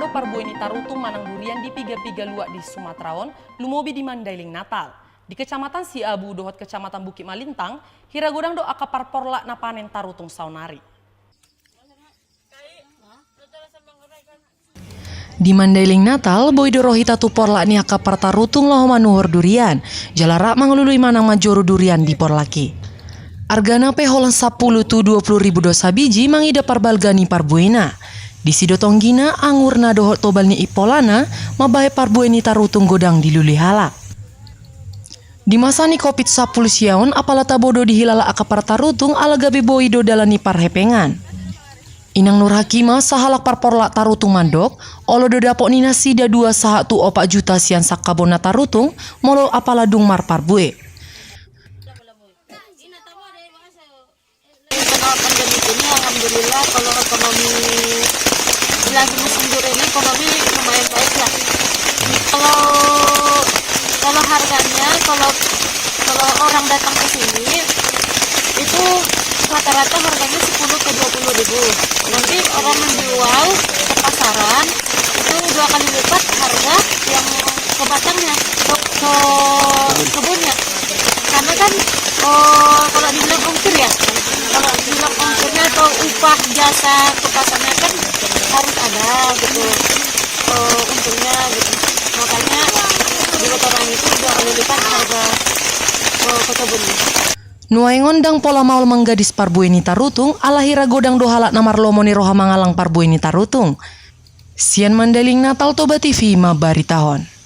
halak parbueni tarutung manang durian di piga-piga luak di Sumateraon, lumobi di Mandailing Natal. Di Kecamatan Siabu, dohot Kecamatan Bukit Malintang, hiragodang do akapar porla na panen tarutung saunari. Di Mandailing Natal, boido rohita tu porla ni akapar tarutung loho manuhur durian, jalara manglului manang majoru durian di porlaki. Argana pe holan 10 tu 20 ribu dosa biji mangida parbalgani parbuena. Di Sidotonggina angurna dohot tobalni ipolana mabahe parbueni tarutung godang di luli halak. Di masa ni COVID 10 siaon apalata bodo dihilala akapar tarutung ala gabe boido dalani parhepengan. Inang Nur Hakimah sahalak parporla tarutung mandok, olo do dapok nina sida 2 saha tu 4 juta sian sakabona tarutung molo apaladung mar parbue. Karena pandemi ini alhamdulillah kalau ekonomi lagi musim durian ini ekonomi lumayan baik lah. Kalau harganya kalau orang datang ke sini itu rata-rata harganya 10 ke 20 ribu. Nanti orang menjual ke pasaran itu 2 kali lipat harga yang ke batangnya, ke kebunnya. Karena kan kalau dibilang ongkir ya, kalau dibilang ongkirnya atau upah jasa ke pasarnya kan harus ada gitu untungnya gitu. Makanya di kotoran itu 2 kali lipat harga ke kebunnya. Nuaingon dang pola maul manggadis parbueni tarutung alahira godang dohalak namar lomoni roha mangalang parbueni tarutung. Sian Mandailing Natal Toba TV mabaritahon.